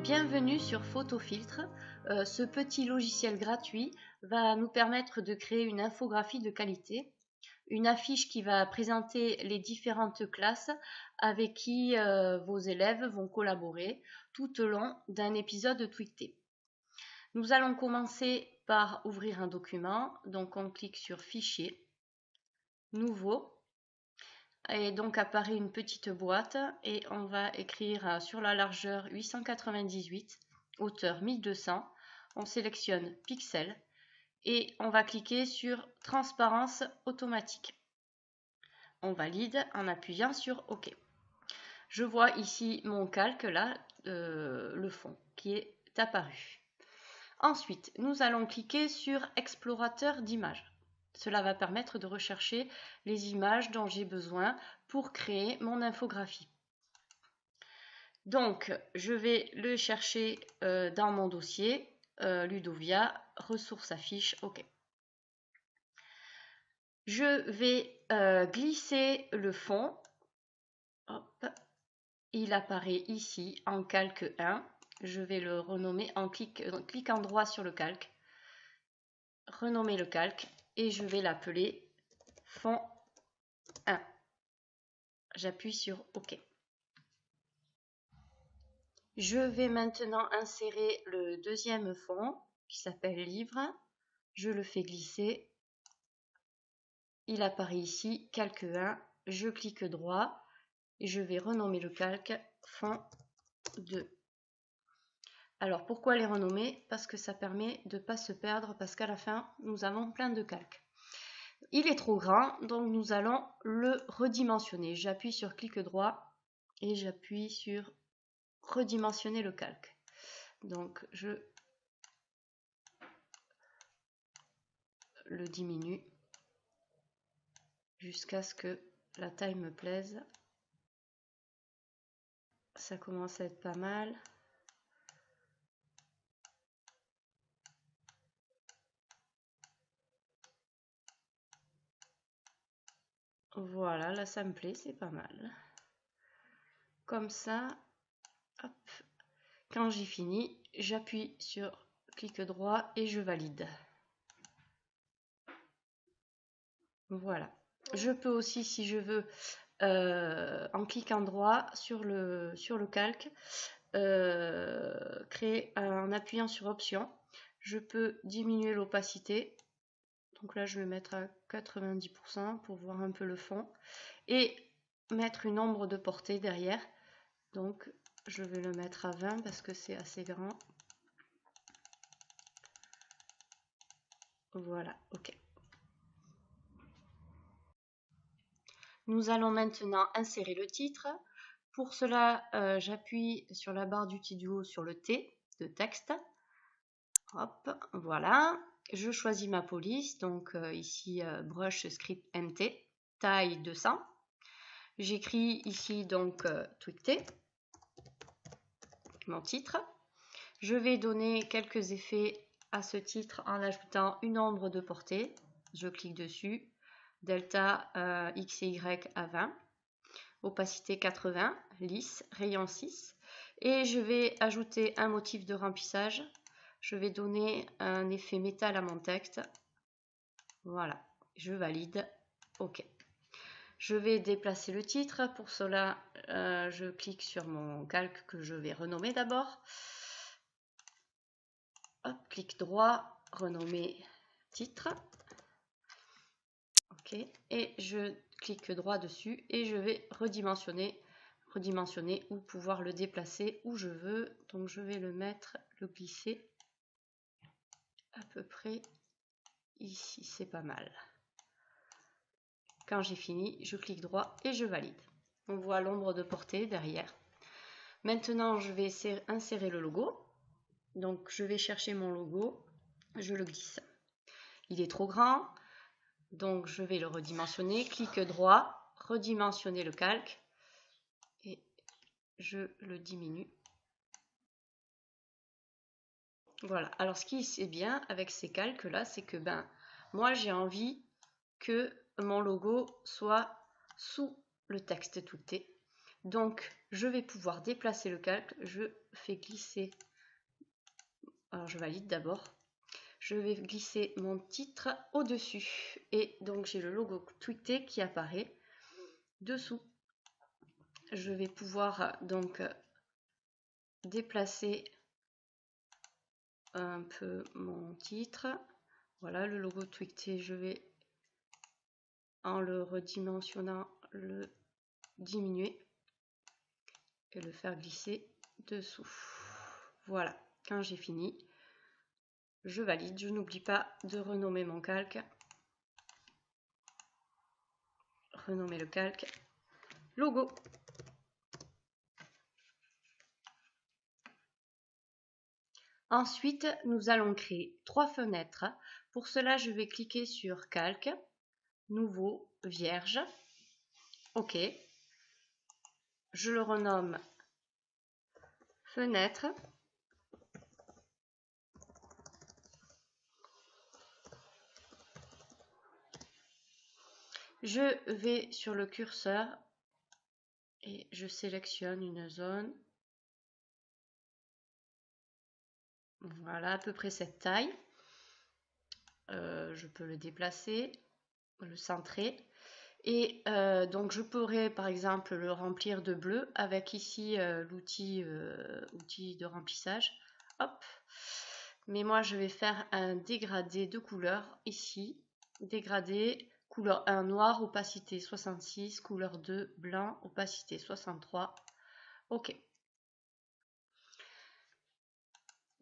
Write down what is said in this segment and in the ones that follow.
Bienvenue sur Photofiltre. Ce petit logiciel gratuit va nous permettre de créer une infographie de qualité, une affiche qui va présenter les différentes classes avec qui vos élèves vont collaborer tout au long d'un épisode tweeté. Nous allons commencer par ouvrir un document, donc on clique sur Fichier, Nouveau, et donc apparaît une petite boîte et on va écrire sur la largeur 898, hauteur 1200, on sélectionne Pixel et on va cliquer sur Transparence automatique. On valide en appuyant sur OK. Je vois ici mon calque là, le fond qui est apparu. Ensuite, nous allons cliquer sur Explorateur d'images. Cela va permettre de rechercher les images dont j'ai besoin pour créer mon infographie. Donc, je vais le chercher dans mon dossier, Ludovia, ressources affiches, OK. Je vais glisser le fond. Hop. Il apparaît ici en calque 1. Je vais le renommer en cliquant droit sur le calque. Renommer le calque et je vais l'appeler fond 1. J'appuie sur OK. Je vais maintenant insérer le deuxième fond qui s'appelle livre. Je le fais glisser. Il apparaît ici, calque 1. Je clique droit et je vais renommer le calque fond 2. Alors pourquoi les renommer? Parce que ça permet de ne pas se perdre, parce qu'à la fin, nous avons plein de calques. Il est trop grand, donc nous allons le redimensionner. J'appuie sur clic droit et j'appuie sur redimensionner le calque. Donc je le diminue jusqu'à ce que la taille me plaise. Ça commence à être pas mal. Voilà, là ça me plaît, c'est pas mal. Comme ça, hop. Quand j'ai fini, j'appuie sur clic droit et je valide. Voilà. Je peux aussi, si je veux, en cliquant droit sur le calque, créer en appuyant sur option. Je peux diminuer l'opacité. Donc là, je vais mettre à 90% pour voir un peu le fond. Et mettre une ombre de portée derrière. Donc, je vais le mettre à 20 parce que c'est assez grand. Voilà, ok. Nous allons maintenant insérer le titre. Pour cela, j'appuie sur la barre d'outil du haut sur le T de texte. Hop, voilà. Je choisis ma police, donc ici Brush Script MT, taille 200. J'écris ici donc tweeté, mon titre. Je vais donner quelques effets à ce titre en ajoutant une ombre de portée. Je clique dessus. Delta X et Y à 20. Opacité 80. Lisse. Rayon 6. Et je vais ajouter un motif de remplissage. Je vais donner un effet métal à mon texte. Voilà. Je valide. OK. Je vais déplacer le titre. Pour cela, je clique sur mon calque que je vais renommer d'abord. Hop, clic droit, renommer titre. OK. Et je clique droit dessus et je vais redimensionner ou pouvoir le déplacer où je veux. Donc je vais le mettre, le glisser à peu près ici. C'est pas mal. Quand j'ai fini, je clique droit et je valide. On voit l'ombre de portée derrière. Maintenant, je vais insérer le logo. Donc, je vais chercher mon logo. Je le glisse. Il est trop grand. Donc, je vais le redimensionner. Clic droit, redimensionner le calque. Et je le diminue. Voilà. Alors, ce qui est bien avec ces calques-là, c'est que moi, j'ai envie que mon logo soit sous le texte tweeté. Donc, je vais pouvoir déplacer le calque. Je fais glisser. Alors, je valide d'abord. Je vais glisser mon titre au-dessus. Et donc, j'ai le logo tweeté qui apparaît dessous. Je vais pouvoir donc déplacer un peu mon titre. Voilà, le logo tweeté, je vais, en le redimensionnant, le diminuer et le faire glisser dessous. Voilà, quand j'ai fini, je valide. Je n'oublie pas de renommer mon calque. Renommer le calque logo. Ensuite, nous allons créer 3 fenêtres. Pour cela, je vais cliquer sur calque, nouveau, vierge. OK. Je le renomme fenêtre. Je vais sur le curseur et je sélectionne une zone. Voilà, à peu près cette taille. Je peux le déplacer, le centrer. Et donc je pourrais par exemple le remplir de bleu avec ici l'outil de remplissage. Hop. Mais moi je vais faire un dégradé de couleur ici. Dégradé, couleur 1 noir, opacité 66, couleur 2 blanc, opacité 63. OK.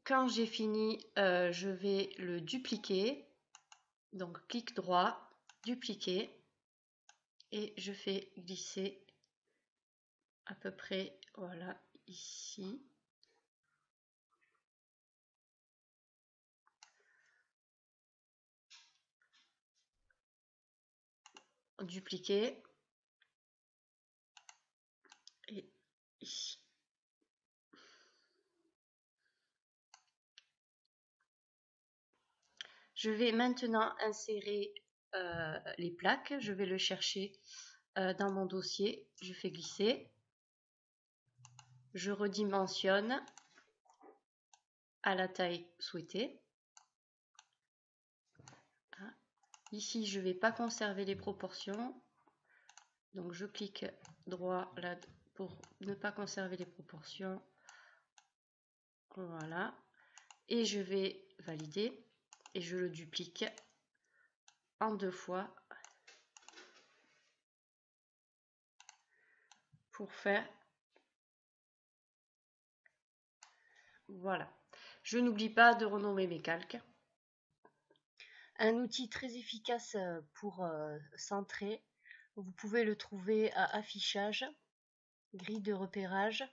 Quand j'ai fini, je vais le dupliquer. Donc clic droit, dupliquer. Et je fais glisser à peu près, voilà, ici. Dupliquer. Et ici. Je vais maintenant insérer les plaques. Je vais le chercher dans mon dossier. Je fais glisser. Je redimensionne à la taille souhaitée. Ici, je ne vais pas conserver les proportions. Donc, je clique droit là pour ne pas conserver les proportions. Voilà. Et je vais valider. Et je le duplique en 2 fois pour faire. Voilà. Je n'oublie pas de renommer mes calques. Un outil très efficace pour centrer. Vous pouvez le trouver à affichage, grille de repérage.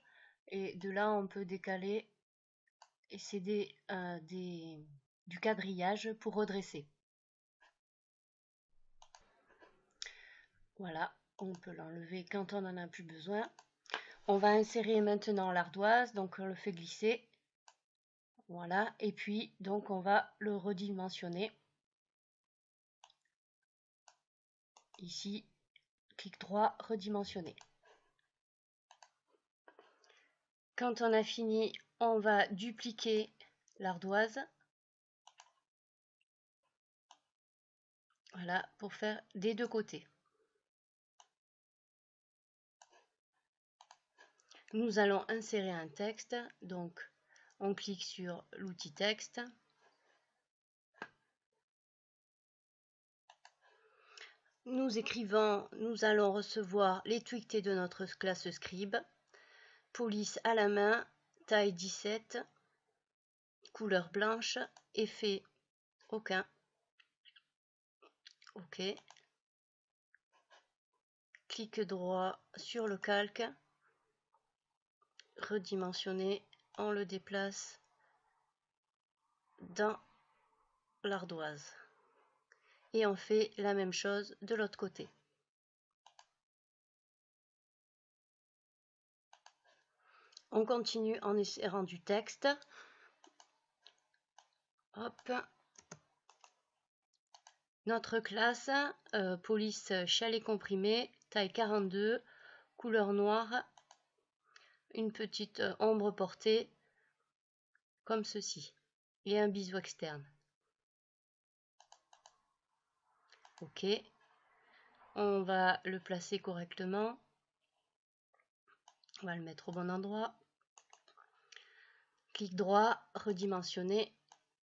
Et de là, on peut décaler et c'est du quadrillage pour redresser. Voilà, on peut l'enlever quand on n'en a plus besoin. On va insérer maintenant l'ardoise, donc on le fait glisser. Voilà, et puis donc on va le redimensionner. Ici, clic droit, redimensionner. Quand on a fini, on va dupliquer l'ardoise. Voilà, pour faire des 2 côtés. Nous allons insérer un texte, donc on clique sur l'outil texte. Nous écrivons, nous allons recevoir les tweetés de notre classe Scribe. Police à la main, taille 17, couleur blanche, effet aucun. OK. Clic droit sur le calque, redimensionner, on le déplace dans l'ardoise. Et on fait la même chose de l'autre côté. On continue en insérant du texte. Hop. Notre classe, police chalet comprimé, taille 42, couleur noire, une petite ombre portée comme ceci et un biseau externe. Ok, on va le placer correctement. On va le mettre au bon endroit. Clic droit, redimensionner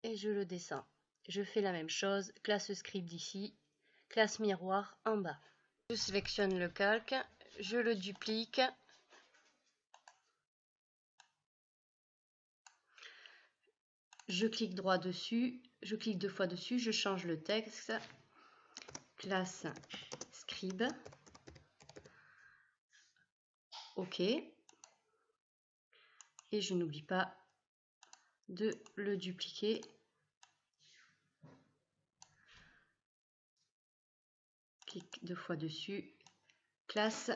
et je le descends. Je fais la même chose, classe script ici, classe miroir en bas. Je sélectionne le calque, je le duplique. Je clique droit dessus, je clique 2 fois dessus, je change le texte, classe scribe, ok, et je n'oublie pas de le dupliquer. Clique 2 fois dessus, classe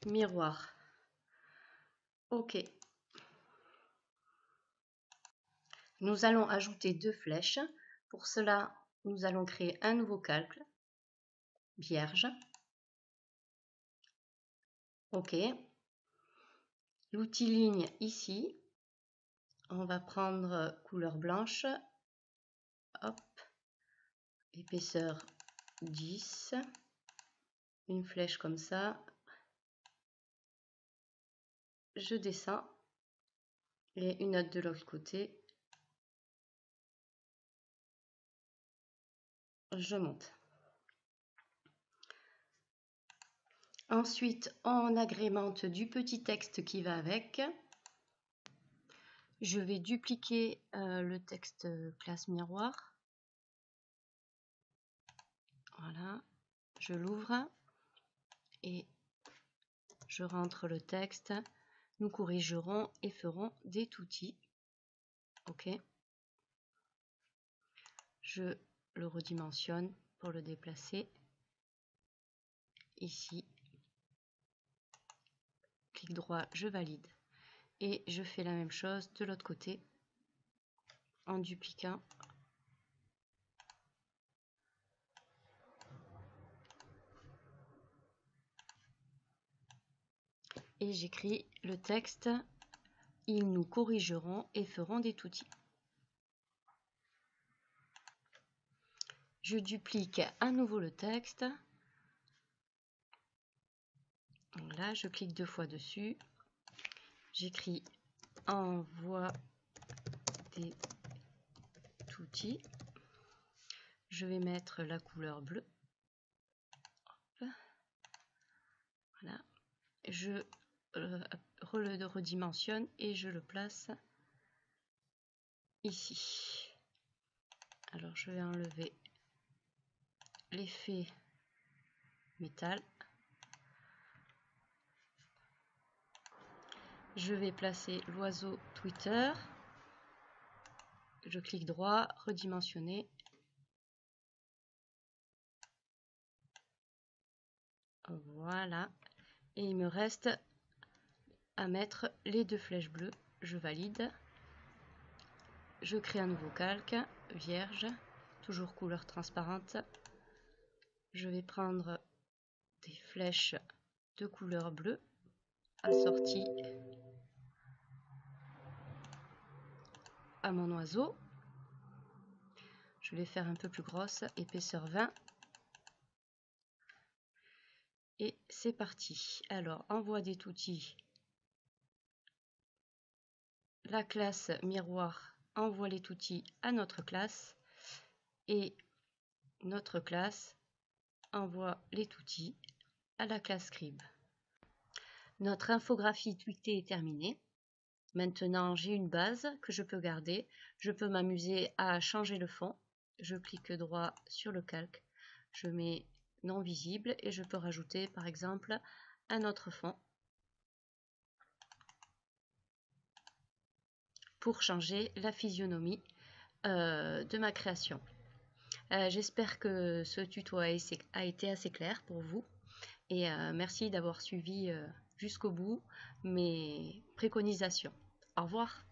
miroir, ok. Nous allons ajouter 2 flèches. Pour cela, nous allons créer un nouveau calque, vierge. Ok. L'outil ligne ici. On va prendre couleur blanche. Hop. Épaisseur 10. Une flèche comme ça. Je descends. Et une autre de l'autre côté. Je monte. Ensuite, on agrémente du petit texte qui va avec. Je vais dupliquer le texte classe miroir. Voilà. Je l'ouvre et je rentre le texte. Nous corrigerons et ferons des toutis. Ok. Je le redimensionne pour le déplacer. Ici. Clic droit, je valide. Et je fais la même chose de l'autre côté en dupliquant. Et j'écris le texte. Ils nous corrigeront et feront des toutis. Je duplique à nouveau le texte. Là, je clique 2 fois dessus. J'écris envoie des toutis. Je vais mettre la couleur bleue. Hop. Voilà. Je le redimensionne et je le place ici. Alors, je vais enlever l'effet métal. Je vais placer l'oiseau Twitter. Je clique droit, redimensionner. Voilà. Et il me reste à mettre les 2 flèches bleues. Je valide. Je crée un nouveau calque, vierge, toujours couleur transparente. Je vais prendre des flèches de couleur bleue assorties à mon oiseau. Je vais faire un peu plus grosse, épaisseur 20. Et c'est parti. Alors, envoi des toutis. La classe miroir envoie les toutis à notre classe. Et notre classe envoie les toutis à la classe scribe. Notre infographie tweetée est terminée. Maintenant, j'ai une base que je peux garder. Je peux m'amuser à changer le fond. Je clique droit sur le calque. Je mets non visible et je peux rajouter par exemple un autre fond pour changer la physionomie de ma création. J'espère que ce tuto a été assez clair pour vous et merci d'avoir suivi jusqu'au bout mes préconisations. Au revoir.